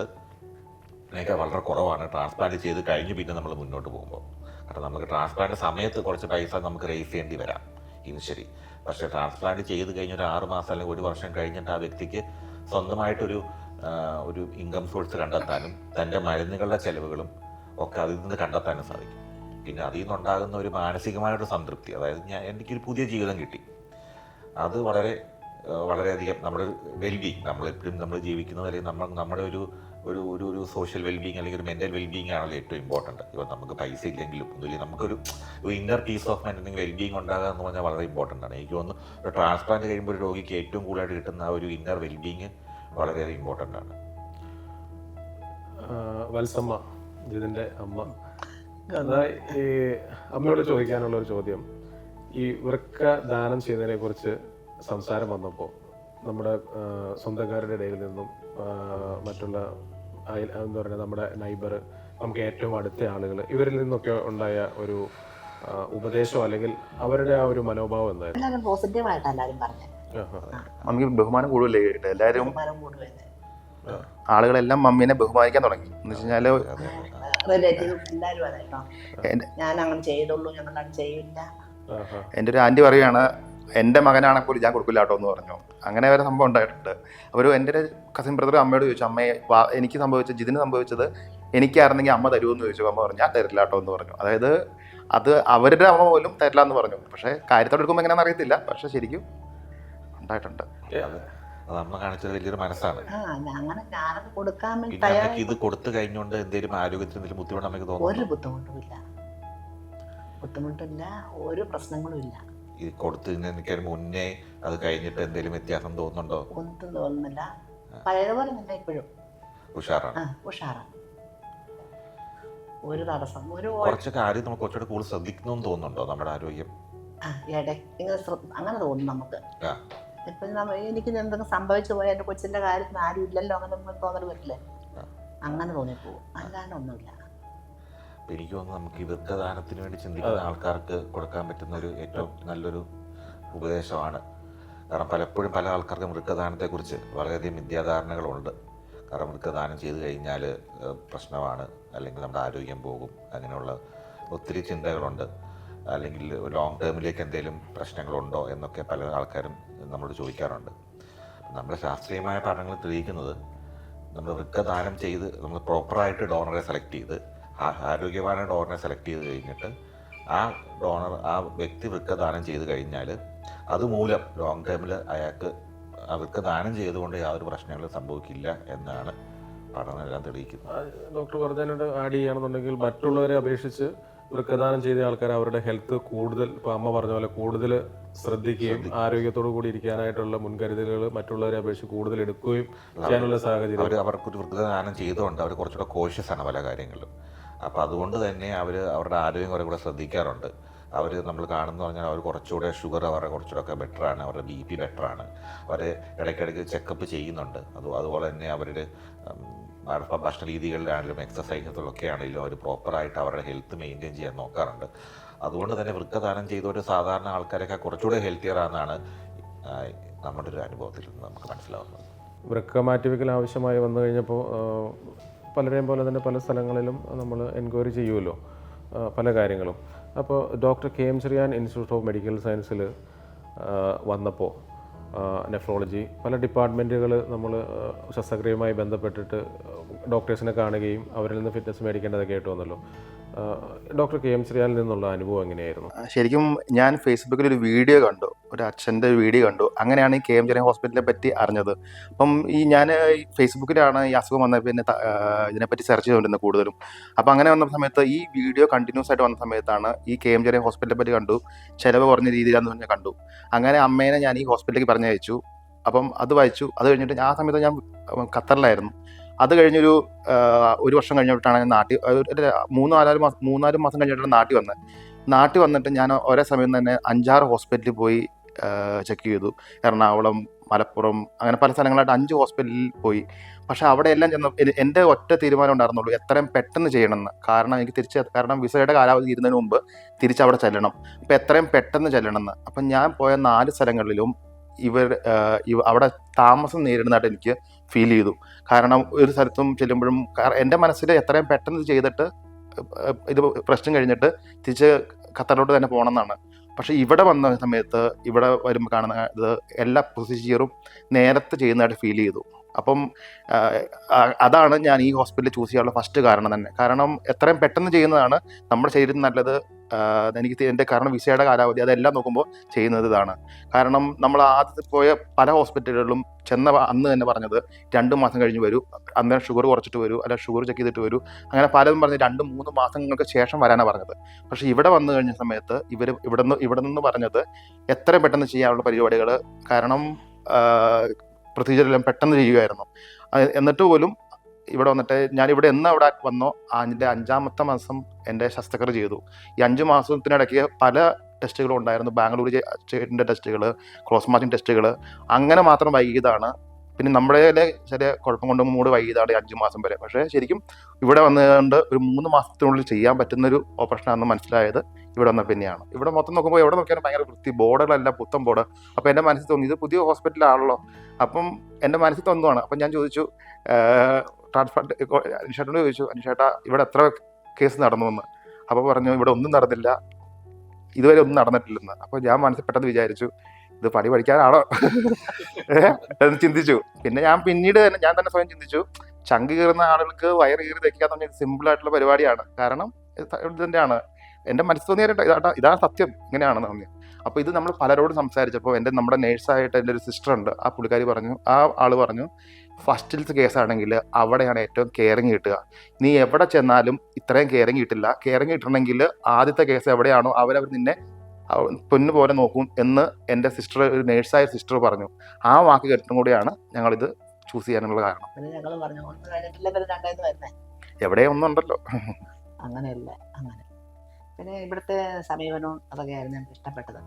ഒക്കെ വളരെ കുറവാണ് ട്രാൻസ്പ്ലാന്റ് ചെയ്ത് കഴിഞ്ഞ് പിന്നെ നമ്മൾ മുന്നോട്ട് പോകുമ്പോൾ. കാരണം നമുക്ക് ട്രാൻസ്പ്ലാന്റ് സമയത്ത് കുറച്ച് പൈസ നമുക്ക് റേസ് ചെയ്യേണ്ടി വരാം ഇനിഷ്യലി. പക്ഷേ ട്രാൻസ്പ്ലാന്റ് ചെയ്ത് കഴിഞ്ഞ ഒരു 6 മാസം അല്ലെങ്കിൽ 1 വർഷം കഴിഞ്ഞിട്ട് ആ വ്യക്തിക്ക് സ്വന്തമായിട്ടൊരു ഇൻകം സോഴ്സ് കണ്ടെത്താനും തൻ്റെ മരുന്നുകളുടെ ചിലവുകളും ഒക്കെ അതിൽ നിന്ന് കണ്ടെത്താനും സാധിക്കും. പിന്നെ അതിൽ നിന്നുണ്ടാകുന്ന ഒരു മാനസികമായൊരു സംതൃപ്തി, അതായത് എനിക്കൊരു പുതിയ ജീവിതം കിട്ടി. അത് വളരെയധികം നമ്മുടെ വെൽബീങ്, നമ്മളെപ്പോഴും നമ്മൾ ജീവിക്കുന്നത്, അല്ലെങ്കിൽ നമ്മുടെ ഒരു സോഷ്യൽ വെൽബീങ് അല്ലെങ്കിൽ ഒരു മെൻ്റൽ വെൽബീങ് ആണല്ലോ ഏറ്റവും ഇമ്പോർട്ടൻറ്റ്. ഇപ്പോൾ നമുക്ക് പൈസ ഇല്ലെങ്കിലും ഒന്നുമില്ല, നമുക്കൊരു ഇന്നർ പീസ് ഓഫ് മൈൻഡ് അല്ലെങ്കിൽ വെൽബീങ് ഉണ്ടാകുക എന്ന് പറഞ്ഞാൽ വളരെ ഇമ്പോർട്ടൻ്റ് ആണ്. എനിക്ക് തോന്നുന്നു ഒരു ട്രാൻസ്പ്ലാന്റ് കഴിയുമ്പോൾ ഒരു രോഗിക്ക് ഏറ്റവും കൂടുതലായിട്ട് കിട്ടുന്ന ആ ഒരു ഇന്നർ വെൽബീങ് വളരെയധികം ഇമ്പോർട്ടൻ്റ് ആണ്. വത്സമ്മ, ജിതിൻ്റെ അമ്മ, ഈ അമ്മയോട് ചോദിക്കാനുള്ള ഒരു ചോദ്യം, ഈ വൃക്ക ദാനം ചെയ്യുന്നതിനെ കുറിച്ച് സംസാരം വന്നപ്പോൾ നമ്മുടെ സ്വന്തക്കാരുടെ ഇടയിൽ നിന്നും മറ്റുള്ള എന്താ പറയുക, നമ്മുടെ നൈബർ, നമുക്ക് ഏറ്റവും അടുത്ത ആളുകൾ, ഇവരിൽ നിന്നൊക്കെ ഉണ്ടായ ഒരു ഉപദേശം അല്ലെങ്കിൽ അവരുടെ ആ ഒരു മനോഭാവം എന്തായിരുന്നു? എല്ലാവരും പോസിറ്റീവായിട്ട് എല്ലാവരും പറഞ്ഞു. നമുക്ക് ബഹുമാനം കൂടുതലേ എല്ലാവരും, ആളുകളെല്ലാം മമ്മീനെ ബഹുമാനിക്കാൻ തുടങ്ങി. എന്ന് വെച്ച് കഴിഞ്ഞാൽ റിലേറ്റീവ് എല്ലാവരും അതെ കേട്ടോ, ഞാൻ അങ്ങനെ ചെയ്തുള്ളൂ, ഞങ്ങളങ്ങനെ ചെയ്യില്ല. എൻ്റെ ഒരു ആൻറ്റി പറയുകയാണ്, എൻ്റെ മകനാണെങ്കിൽ പോലും ഞാൻ കൊടുക്കില്ല കേട്ടോ എന്ന് പറഞ്ഞു. അങ്ങനെ വരെ സംഭവം ഉണ്ടായിട്ടുണ്ട്. എൻ്റെ ഒരു കസിൻ ബ്രദർ അമ്മയോട് ചോദിച്ചു, അമ്മയെ എനിക്ക് സംഭവിച്ചത്, ജിതിന് സംഭവിച്ചത് എനിക്കായിരുന്നെങ്കിൽ അമ്മ തരുമെന്ന് ചോദിച്ചു. അമ്മ പറഞ്ഞു ഞാൻ തരില്ല കേട്ടോ എന്ന് പറഞ്ഞു. അതായത് അത് അവരുടെ അമ്മ പോലും തരില്ല എന്ന് പറഞ്ഞു. പക്ഷേ കാര്യത്തോടെ എടുക്കുമ്പോൾ എങ്ങനെയാണെന്ന് അറിയത്തില്ല, പക്ഷെ ശരിക്കും ഉണ്ടായിട്ടുണ്ട്. അമ്മ കാണിച്ചത് വലിയൊരു മനസ്സാണ്. ഞാനത് കൊടുക്കാൻ ഇത് കൊടുത്തു കഴിഞ്ഞുകൊണ്ട് എന്തെങ്കിലും ആരോഗ്യത്തിന് എന്തെങ്കിലും ബുദ്ധിമുട്ട് നമുക്ക് തോന്നുന്നു? ഒരു ബുദ്ധിമുട്ടുമില്ല, ഒരു പ്രശ്നങ്ങളും ഇല്ല. ഈ കൊടുത്തതിന് മുന്നേ അത് കഴിഞ്ഞിട്ട് എന്തെങ്കിലും വ്യത്യാസം തോന്നുന്നുണ്ടോ? ഒന്നും തോന്നുന്നില്ല, പഴയതുപോലെ തന്നെ ഇപ്പോഴും ഉഷാറാണ്. ഒരു തടസ്സം, കുറച്ച് കാര്യം നമുക്ക് കുറച്ചുകൂടെ കൂടുതൽ ശ്രദ്ധിക്കുന്നു തോന്നുന്നുണ്ടോ നമ്മുടെ ആരോഗ്യം? അങ്ങനെ തോന്നുന്നു നമുക്ക്. ഇപ്പൊ എനിക്ക് എന്തെങ്കിലും സംഭവിച്ചു പോയാൽ എൻ്റെ കൊച്ചിന്റെ കാര്യത്തിന് ആരും ഇല്ലല്ലോ, അങ്ങനെ തോന്നൽ പറ്റില്ലേ, അങ്ങനെ തോന്നിപ്പോവും, അല്ലാണ്ട് ഒന്നുമില്ല. എനിക്ക് തോന്നുന്നു നമുക്ക് ഈ വൃക്കദാനത്തിന് വേണ്ടി ചിന്തിക്കുന്ന ആൾക്കാർക്ക് കൊടുക്കാൻ പറ്റുന്ന ഒരു ഏറ്റവും നല്ലൊരു ഉപദേശമാണ്. കാരണം പലപ്പോഴും പല ആൾക്കാർക്കും വൃക്കദാനത്തെക്കുറിച്ച് വളരെയധികം മിഥ്യാധാരണകളുണ്ട്. കാരണം വൃക്കദാനം ചെയ്ത് കഴിഞ്ഞാൽ പ്രശ്നമാണ്, അല്ലെങ്കിൽ നമ്മുടെ ആരോഗ്യം പോകും, അങ്ങനെയുള്ള ഒത്തിരി ചിന്തകളുണ്ട്. അല്ലെങ്കിൽ ലോങ് ടേമിലേക്ക് എന്തെങ്കിലും പ്രശ്നങ്ങളുണ്ടോ എന്നൊക്കെ പല ആൾക്കാരും നമ്മളോട് ചോദിക്കാറുണ്ട്. നമ്മുടെ ശാസ്ത്രീയമായ പഠനങ്ങൾ തെളിയിക്കുന്നത്, നമ്മൾ വൃക്കദാനം ചെയ്ത് നമ്മൾ പ്രോപ്പറായിട്ട് ഡോണറെ സെലക്ട് ചെയ്ത്, ആരോഗ്യവാനായ ഡോണറെ സെലക്ട് ചെയ്ത് കഴിഞ്ഞിട്ട് ആ വ്യക്തി വൃക്കദാനം ചെയ്ത് കഴിഞ്ഞാൽ അതുമൂലം ലോങ് ടേമിൽ അയാൾക്ക് ആ വൃക്കദാനം ചെയ്തുകൊണ്ട് യാതൊരു പ്രശ്നങ്ങളും സംഭവിക്കില്ല എന്നാണ് പഠനമെല്ലാം തെളിയിക്കുന്നത്. ഡോക്ടർ പറഞ്ഞതിനോട് ആഡ് ചെയ്യുകയാണെന്നുണ്ടെങ്കിൽ, മറ്റുള്ളവരെ അപേക്ഷിച്ച് വൃക്കദാനം ചെയ്ത ആൾക്കാർ അവരുടെ ഹെൽത്ത് കൂടുതൽ, ഇപ്പോൾ അമ്മ പറഞ്ഞ പോലെ കൂടുതൽ ശ്രദ്ധിക്കുകയും ആരോഗ്യത്തോടു കൂടി ഇരിക്കാനായിട്ടുള്ള മുൻകരുതലുകൾ മറ്റുള്ളവരെ അപേക്ഷിച്ച് കൂടുതൽ എടുക്കുകയും ചെയ്യാനുള്ള സാഹചര്യം. അവർക്കൊരു വൃക്കദാനം ചെയ്തുകൊണ്ട് അവർ കുറച്ചുകൂടെ കോഷ്യസ് ആണ് പല കാര്യങ്ങളിലും. അപ്പോൾ അതുകൊണ്ട് തന്നെ അവരുടെ ആരോഗ്യം കുറേ കൂടെ ശ്രദ്ധിക്കാറുണ്ട്. നമ്മൾ കാണുന്നു പറഞ്ഞാൽ അവർ കുറച്ചുകൂടെ ഷുഗർ അവരുടെ കുറച്ചുകൂടെ ബെറ്ററാണ്, അവരുടെ BP ബെറ്ററാണ്, അവർ ഇടയ്ക്കിടയ്ക്ക് ചെക്കപ്പ് ചെയ്യുന്നുണ്ട്. അതുപോലെ തന്നെ അവരുടെ ഭക്ഷണ രീതികളിലാണെങ്കിലും എക്സസൈസുകളൊക്കെ ആണെങ്കിലും അവർ പ്രോപ്പറായിട്ട് അവരുടെ ഹെൽത്ത് മെയിൻറ്റെയിൻ ചെയ്യാൻ നോക്കാറുണ്ട്. അതുകൊണ്ട് തന്നെ വൃക്കദാനം ചെയ്തൊരു സാധാരണ ആൾക്കാരൊക്കെ കുറച്ചുകൂടെ ഹെൽത്തിയറാണെന്നാണ് നമ്മുടെ ഒരു അനുഭവത്തിൽ നിന്ന് നമുക്ക് മനസ്സിലാവുന്നത്. വൃക്ക മാറ്റിവെക്കൽ ആവശ്യമായി വന്നു കഴിഞ്ഞപ്പോൾ പലരെയും പോലെ തന്നെ പല സ്ഥലങ്ങളിലും നമ്മൾ എൻക്വയറി ചെയ്യുമല്ലോ പല കാര്യങ്ങളും. അപ്പോൾ doctor KM Cherian institute of medical സയൻസിൽ വന്നപ്പോൾ നെഫ്രോളജി പല ഡിപ്പാർട്ട്മെൻറ്റുകൾ നമ്മൾ ശസ്ത്രക്രിയയുമായി ബന്ധപ്പെട്ടിട്ട് ഡോക്ടേഴ്സിനെ കാണുകയും അവരിൽ നിന്ന് ഫിറ്റ്നസ് മേടിക്കേണ്ടതൊക്കെ ആയിട്ട് വന്നല്ലോ. ഡോക്ടർ KM ചെറിയാനിൽ നിന്നുള്ള അനുഭവം എങ്ങനെയായിരുന്നു? ശരിക്കും ഞാൻ ഫേസ്ബുക്കിൽ ഒരു വീഡിയോ കണ്ടു, ഒരു അച്ഛൻ്റെ വീഡിയോ കണ്ടു. അങ്ങനെയാണ് ഈ KM ചെറിയാൻ ഹോസ്പിറ്റലിനെ പറ്റി അറിഞ്ഞത്. അപ്പം ഞാൻ ഫേസ്ബുക്കിലാണ് ഈ അസുഖം വന്ന പിന്നെ ഇതിനെപ്പറ്റി സെർച്ച് ചെയ്തുകൊണ്ടിരുന്നത് കൂടുതലും. അപ്പോൾ അങ്ങനെ വന്ന സമയത്ത് ഈ വീഡിയോ കണ്ടിന്യൂസ് ആയിട്ട് വന്ന സമയത്താണ് ഈ KM ചെറിയാൻ ഹോസ്പിറ്റലിനെ പറ്റി കണ്ടു. ചിലവ് കുറഞ്ഞ രീതിയിലാണെന്ന് പറഞ്ഞാൽ കണ്ടു. അങ്ങനെ അമ്മേനെ ഞാൻ ഈ ഹോസ്പിറ്റലിലേക്ക് പറഞ്ഞയച്ചു. അപ്പം അത് വായിച്ചു. അത് കഴിഞ്ഞിട്ട് ആ സമയത്ത് ഞാൻ ഖത്തറിലായിരുന്നു. അത് കഴിഞ്ഞൊരു 1 വർഷം കഴിഞ്ഞിട്ടാണ് ഞാൻ നാട്ടിൽ, 3-4 മാസം കഴിഞ്ഞിട്ടാണ് നാട്ടിൽ വന്നിട്ട് ഞാൻ ഒരേ സമയം തന്നെ 5-6 ഹോസ്പിറ്റലിൽ പോയി ചെക്ക് ചെയ്തു. എറണാകുളം, മലപ്പുറം, അങ്ങനെ പല സ്ഥലങ്ങളായിട്ട് 5 ഹോസ്പിറ്റലിൽ പോയി. പക്ഷെ അവിടെ എല്ലാം ചെന്ന് എൻ്റെ ഒറ്റ തീരുമാനം ഉണ്ടായിരുന്നുള്ളൂ, എത്രയും പെട്ടെന്ന് ചെയ്യണമെന്ന്. കാരണം എനിക്ക് കാരണം വിസയുടെ കാലാവധി ഇരുന്നതിന് മുമ്പ് തിരിച്ചവിടെ ചെല്ലണം. അപ്പോൾ എത്രയും പെട്ടെന്ന് ചെല്ലണമെന്ന്. അപ്പം ഞാൻ പോയ 4 സ്ഥലങ്ങളിലും അവിടെ താമസം നേരിടുന്നതായിട്ട് എനിക്ക് ഫീൽ ചെയ്തു. കാരണം ഒരു സ്ഥലത്തും ചെല്ലുമ്പോഴും എൻ്റെ മനസ്സിൽ എത്രയും പെട്ടെന്ന് ചെയ്തിട്ട് ഇത് പ്രശ്നം കഴിഞ്ഞിട്ട് തിരിച്ച് ഖത്തറിലോട്ട് തന്നെ പോകണം എന്നാണ്. പക്ഷേ ഇവിടെ വന്ന സമയത്ത് ഇവിടെ വരുമ്പോൾ കാണുന്ന ഇത് എല്ലാ പ്രൊസീജിയറും നേരത്തെ ചെയ്യുന്നതായിട്ട് ഫീൽ ചെയ്തു. അപ്പം അതാണ് ഞാൻ ഈ ഹോസ്പിറ്റൽ ചൂസ് ചെയ്യാനുള്ള ഫസ്റ്റ് കാരണം തന്നെ. കാരണം എത്രയും പെട്ടെന്ന് ചെയ്യുന്നതാണ് നമ്മുടെ ശരീരത്തിന് നല്ലത്. എനിക്ക് എൻ്റെ കാരണം വിസയുടെ കാലാവധി അതെല്ലാം നോക്കുമ്പോൾ ചെയ്യുന്നത് ഇതാണ്. കാരണം നമ്മൾ ആദ്യത്തെ പോയ പല ഹോസ്പിറ്റലുകളിലും ചെന്ന അന്ന് തന്നെ പറഞ്ഞത് 2 മാസം കഴിഞ്ഞ് വരൂ, അന്നേരം ഷുഗർ കുറച്ചിട്ട് വരൂ, അല്ല ഷുഗർ ചെക്ക് ചെയ്തിട്ട് വരൂ, അങ്ങനെ പലതും പറഞ്ഞ് 2-3 മാസങ്ങൾക്ക് ശേഷം വരാനാണ് പറഞ്ഞത്. പക്ഷേ ഇവിടെ വന്നു കഴിഞ്ഞ സമയത്ത് ഇവിടെ നിന്ന് പറഞ്ഞത് എത്രയും പെട്ടെന്ന് ചെയ്യാനുള്ള പരിപാടികൾ, കാരണം പ്രൊസീജിയറെല്ലാം പെട്ടെന്ന് ചെയ്യുമായിരുന്നു. എന്നിട്ട് പോലും ഇവിടെ വന്നിട്ട് ഞാനിവിടെ അവിടെ വന്നോ അതിൻ്റെ 5ാമത്തെ മാസം എൻ്റെ ശസ്ത്രക്രിയ ചെയ്തു. ഈ 5 മാസത്തിനിടയ്ക്ക് പല ടെസ്റ്റുകളും ഉണ്ടായിരുന്നു. ബാംഗ്ലൂർ ചെയ്തിൻ്റെ ടെസ്റ്റുകൾ, ക്രോസ് മാച്ചിങ് ടെസ്റ്റുകൾ, അങ്ങനെ മാത്രം വൈകിയതാണ്. പിന്നെ നമ്മുടെ ചെറിയ കുഴപ്പം കൊണ്ട് മൂട് വൈകിയതാണ് 5 മാസം വരെ. പക്ഷേ ശരിക്കും ഇവിടെ വന്നുകൊണ്ട് ഒരു 3 മാസത്തിനുള്ളിൽ ചെയ്യാൻ പറ്റുന്നൊരു ഓപ്പറേഷനാണെന്ന് മനസ്സിലായത് ഇവിടെ വന്ന പിന്നെയാണ്. ഇവിടെ മൊത്തം നോക്കുമ്പോൾ എവിടെ നോക്കിയാലും ഭയങ്കര വൃത്തി, ബോർഡുകളെല്ലാം പുത്തൻ ബോർഡ്. അപ്പോൾ എൻ്റെ മനസ്സിൽ തോന്നി ഇത് പുതിയ ഹോസ്പിറ്റലാണല്ലോ. അപ്പം എൻ്റെ മനസ്സിൽ തോന്നുവാണ്. അപ്പം ഞാൻ ചോദിച്ചു, ട്രാൻസ്പ്ലാന്റ് അനിഷേട്ടനോട് ചോദിച്ചു, അനിഷേട്ടാ ഇവിടെ എത്ര കേസ് നടന്നു എന്ന്. അപ്പോൾ പറഞ്ഞു ഇവിടെ ഒന്നും നടന്നില്ല, ഇതുവരെ ഒന്നും നടന്നിട്ടില്ലെന്ന്. അപ്പോൾ ഞാൻ മനസ്സിൽ പെട്ടെന്ന് വിചാരിച്ചു ഇത് പണി പഠിക്കാനാണോ എന്ന് ചിന്തിച്ചു. പിന്നെ പിന്നീട് ഞാൻ തന്നെ സ്വയം ചിന്തിച്ചു, ചങ്ക് കീറുന്ന ആളുകൾക്ക് വയറ് കീറി വെക്കാന്ന് പറഞ്ഞാൽ സിമ്പിൾ ആയിട്ടുള്ള പരിപാടിയാണ്. കാരണം ഇത് തന്നെയാണ് എൻ്റെ മനസ്സിൽ തോന്നിയായിട്ട് ഇതാണ് സത്യം, ഇങ്ങനെയാണെന്ന് തോന്നി. അപ്പോൾ ഇത് നമ്മൾ പലരോടും സംസാരിച്ചപ്പോൾ നമ്മുടെ നേഴ്സായിട്ട് എൻ്റെ ഒരു സിസ്റ്റർ ഉണ്ട്, ആ പുള്ളിക്കാരി പറഞ്ഞു, ആ ആൾ പറഞ്ഞു, ഫസ്റ്റിലത്തെ കേസാണെങ്കിൽ അവിടെയാണ് ഏറ്റവും കെയറിങ് കിട്ടുക. നീ എവിടെ ചെന്നാലും ഇത്രയും കെയറിങ് കിട്ടില്ല. കെയറിങ് കിട്ടണമെങ്കിൽ ആദ്യത്തെ കേസ് എവിടെയാണോ അവരവർ നിന്നെ പൊന്നു പോലെ നോക്കും എന്ന് എൻ്റെ സിസ്റ്റർ, ഒരു നേഴ്സായ സിസ്റ്റർ പറഞ്ഞു. ആ വാക്ക് കേട്ടും കൂടിയാണ് ഞങ്ങളിത് ചൂസ് ചെയ്യാനുള്ള കാരണം. എവിടെയും ഒന്നുണ്ടല്ലോ, അങ്ങനെയല്ല. അങ്ങനെ പിന്നെ ഇവിടുത്തെ സമീപനവും അതൊക്കെയായിരുന്നു എനിക്ക് ഇഷ്ടപ്പെട്ടത്.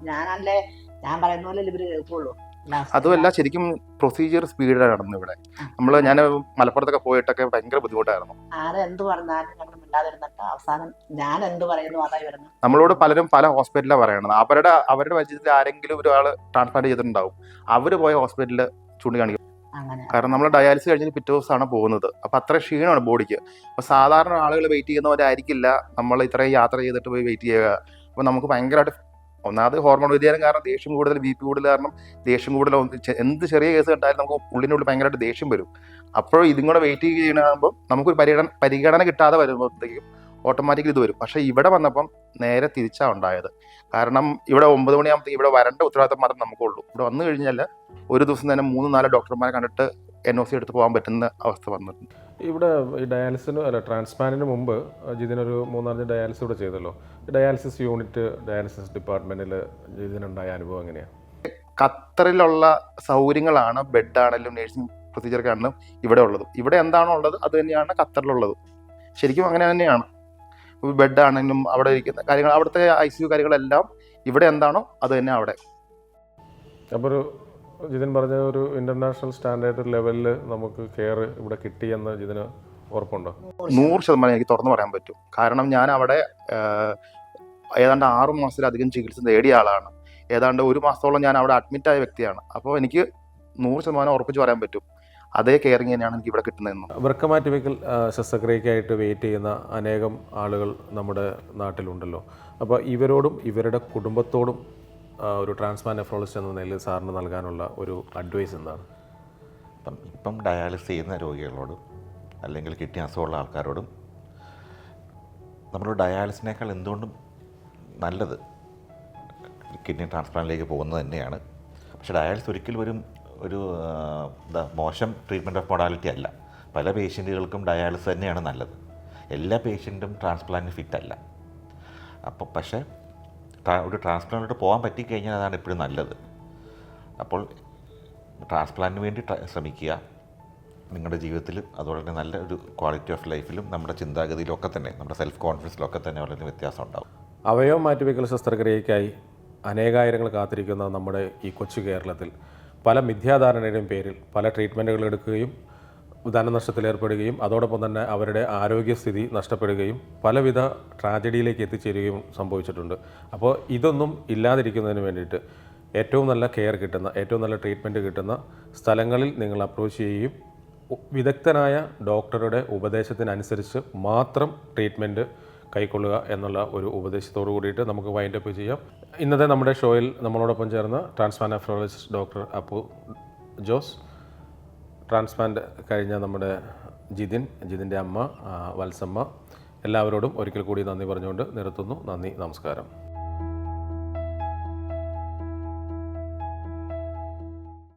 ഞാൻ പറയുന്ന പോലെ ഇവര് കേൾക്കുള്ളൂ. അതുമല്ല, ശരിക്കും പ്രൊസീജിയർ സ്പീഡിലാണ് നടന്നു ഇവിടെ. ഞാൻ മലപ്പുറത്തൊക്കെ പോയിട്ടൊക്കെ ഭയങ്കര ബുദ്ധിമുട്ടായിരുന്നു. ആരെന്ത് പറഞ്ഞാലും ഞങ്ങൾ മിണ്ടാതിരുന്നിട്ട് അവസാനം ഞാൻ എന്ത് പറയുന്നു അതായി വരുന്നു. നമ്മളോട് പലരും പല ഹോസ്പിറ്റലിലാണ് പറയണത്. അവരുടെ പരിചയത്തിൽ ആരെങ്കിലും ഒരാൾ ട്രാൻസ്പ്ലാന്റ് ചെയ്തിട്ടുണ്ടാവും, അവർ പോയ ഹോസ്പിറ്റലിൽ ചൂണ്ടിക്കാണിക്കും. കാരണം നമ്മൾ ഡയാലിസിസ് കഴിഞ്ഞിട്ട് പിറ്റേ ദിവസമാണ് പോകുന്നത്. അപ്പം അത്ര ക്ഷീണമാണ് ബോഡിക്ക്. അപ്പോൾ സാധാരണ ആളുകൾ വെയിറ്റ് ചെയ്യുന്നവരായിരിക്കില്ല നമ്മൾ ഇത്രയും യാത്ര ചെയ്തിട്ട് പോയി വെയിറ്റ് ചെയ്യുക. അപ്പോൾ നമുക്ക് ഭയങ്കരമായിട്ട് ഒന്നാമത് ഹോർമോൺ വ്യതിയാനം കാരണം ദേഷ്യം കൂടുതൽ, BP കൂടുതൽ കാരണം ദേഷ്യം കൂടുതൽ, എന്ത് ചെറിയ കേസ് കണ്ടാലും നമുക്ക് ഉള്ളിനുള്ളിൽ ഭയങ്കരമായിട്ട് ദേഷ്യം വരും. അപ്പോൾ ഇതും കൂടെ വെയിറ്റ് ചെയ്യണമ്പോൾ നമുക്കൊരു പരിഗണന കിട്ടാതെ വരുമ്പോഴത്തേക്കും ഓട്ടോമാറ്റിക്കലി ഇത് വരും. പക്ഷേ ഇവിടെ വന്നപ്പം നേരെ തിരിച്ചാണ് ഉണ്ടായത്. കാരണം ഇവിടെ 9 മണിയാകുമ്പോഴത്തേക്ക് ഇവിടെ വരേണ്ട ഉത്തരവാദിത്തം മാത്രം നമുക്കുള്ളൂ. ഇവിടെ വന്നു കഴിഞ്ഞാൽ ഒരു ദിവസം തന്നെ 3-4 ഡോക്ടർമാരെ കണ്ടിട്ട് NOC എടുത്ത് പോകാൻ പറ്റുന്ന അവസ്ഥ വന്നിട്ടുണ്ട്. ഇവിടെ ഈ ട്രാൻസ്പ്ലാന്റിന് മുമ്പ് ജിതിനൊരു 3-4 ഡയാലിസിസ് ഇവിടെ ചെയ്തല്ലോ. ഡയാലിസിസ് യൂണിറ്റ്, ഡയാലിസിസ് ഡിപ്പാർട്ട്മെന്റിൽ ജിതിനുണ്ടായ അനുഭവം എങ്ങനെയാണ്? ഖത്തറിലുള്ള സൗകര്യങ്ങളാണ്, ബെഡാണെങ്കിലും നേഴ്സിംഗ് പ്രൊസീജിയർക്കാണെങ്കിലും ഇവിടെ ഉള്ളത്. ഇവിടെ എന്താണോ ഉള്ളത് അത് തന്നെയാണ് ഖത്തറിലുള്ളത്. ശരിക്കും അങ്ങനെ തന്നെയാണ്. ബെഡാണെങ്കിലും അവിടെ ഇരിക്കുന്ന കാര്യങ്ങൾ, അവിടുത്തെ ICU കാര്യങ്ങളെല്ലാം ഇവിടെ എന്താണോ അത് തന്നെ അവിടെ. അപ്പോൾ ഒരു ജിതിൻ പറഞ്ഞ ഒരു ഇന്റർനാഷണൽ സ്റ്റാൻഡേർഡ് ലെവലിൽ നമുക്ക് കെയർ ഇവിടെ കിട്ടിയെന്ന് ജിതിന് ഉറപ്പുണ്ടോ? 100% എനിക്ക് തുറന്നു പറയാൻ പറ്റും. കാരണം ഞാൻ അവിടെ ഏതാണ്ട് 6 മാസത്തിലധികം ചികിത്സ നേടിയ ആളാണ്. ഏതാണ്ട് 1 മാസത്തോളം ഞാൻ അവിടെ അഡ്മിറ്റായ വ്യക്തിയാണ്. അപ്പോൾ എനിക്ക് 100% ഉറപ്പിച്ച് പറയാൻ പറ്റും അതേ കെയറിങ് തന്നെയാണ് എനിക്ക് ഇവിടെ കിട്ടുന്നതെന്ന്. വൃക്കമാറ്റിവെക്കൽ ശസ്ത്രക്രിയക്കായിട്ട് വെയിറ്റ് ചെയ്യുന്ന അനേകം ആളുകൾ നമ്മുടെ നാട്ടിലുണ്ടല്ലോ. അപ്പോൾ ഇവരോടും ഇവരുടെ കുടുംബത്തോടും ഒരു ട്രാൻസ്പ്ലാന്റ് നെഫ്രോളജിസ്റ്റ് എന്ന നിലയിൽ സാറിന് നൽകാനുള്ള ഒരു അഡ്വൈസ് എന്താണ്? ഇപ്പം ഡയാലിസിസ് ചെയ്യുന്ന രോഗികളോടും അല്ലെങ്കിൽ കിഡ്നി അസുഖമുള്ള ആൾക്കാരോടും നമ്മൾ ഡയാലിസിനേക്കാൾ എന്തുകൊണ്ടും നല്ലത് കിഡ്നി ട്രാൻസ്പ്ലാന്റിലേക്ക് പോകുന്നത് തന്നെയാണ്. പക്ഷേ ഡയാലിസിസ് ഒരിക്കലും ഒരു മോശം ട്രീറ്റ്മെൻറ്റ് ഓഫ് മൊഡാലിറ്റി അല്ല. പല പേഷ്യൻറ്റുകൾക്കും ഡയാലിസിസ് തന്നെയാണ് നല്ലത്. എല്ലാ പേഷ്യൻറ്റും ട്രാൻസ്പ്ലാന്റിന് ഫിറ്റ് അല്ല. അപ്പോൾ പക്ഷേ ഒരു ട്രാൻസ്പ്ലാന്റിലോട്ട് പോകാൻ പറ്റിക്കഴിഞ്ഞാൽ അതാണ് എപ്പോഴും നല്ലത്. അപ്പോൾ ട്രാൻസ്പ്ലാന്റിന് വേണ്ടി ശ്രമിക്കുക. നിങ്ങളുടെ ജീവിതത്തിലും അതുപോലെ തന്നെ നല്ല ഒരു ക്വാളിറ്റി ഓഫ് ലൈഫിലും നമ്മുടെ ചിന്താഗതിയിലും ഒക്കെ തന്നെ, നമ്മുടെ സെൽഫ് കോൺഫിഡൻസിലൊക്കെ തന്നെ വളരെ വ്യത്യാസം ഉണ്ടാകും. അവയവം മാറ്റിവെക്കൽ ശസ്ത്രക്രിയയ്ക്കായി അനേകായിരങ്ങൾ കാത്തിരിക്കുന്ന നമ്മുടെ ഈ കൊച്ചു കേരളത്തിൽ പല മിഥ്യാധാരണയുടെയും പേരിൽ പല ട്രീറ്റ്മെൻറ്റുകൾ എടുക്കുകയും ധനനഷ്ടത്തിലേർപ്പെടുകയും അതോടൊപ്പം തന്നെ അവരുടെ ആരോഗ്യസ്ഥിതി നഷ്ടപ്പെടുകയും പലവിധ ട്രാജഡിയിലേക്ക് എത്തിച്ചേരുകയും സംഭവിച്ചിട്ടുണ്ട്. അപ്പോൾ ഇതൊന്നും ഇല്ലാതിരിക്കുന്നതിന് വേണ്ടിയിട്ട് ഏറ്റവും നല്ല കെയർ കിട്ടുന്ന, ഏറ്റവും നല്ല ട്രീറ്റ്മെൻറ്റ് കിട്ടുന്ന സ്ഥലങ്ങളിൽ നിങ്ങൾ അപ്രോച്ച് ചെയ്യുകയും വിദഗ്ധനായ ഡോക്ടറുടെ ഉപദേശത്തിനനുസരിച്ച് മാത്രം ട്രീറ്റ്മെൻറ്റ് കൈക്കൊള്ളുക എന്നുള്ള ഒരു ഉപദേശത്തോടു കൂടിയിട്ട് നമുക്ക് വൈൻഡപ്പ് ചെയ്യാം. ഇന്നത്തെ നമ്മുടെ ഷോയിൽ നമ്മളോടൊപ്പം ചേർന്ന transplant nephrologist doctor Appu Jose, transplant കഴിഞ്ഞ നമ്മുടെ ജിതിൻ്റെ അമ്മ വത്സമ്മ എല്ലാവരോടും ഒരിക്കൽ കൂടി നന്ദി പറഞ്ഞുകൊണ്ട് നിർത്തുന്നു. നന്ദി, നമസ്കാരം.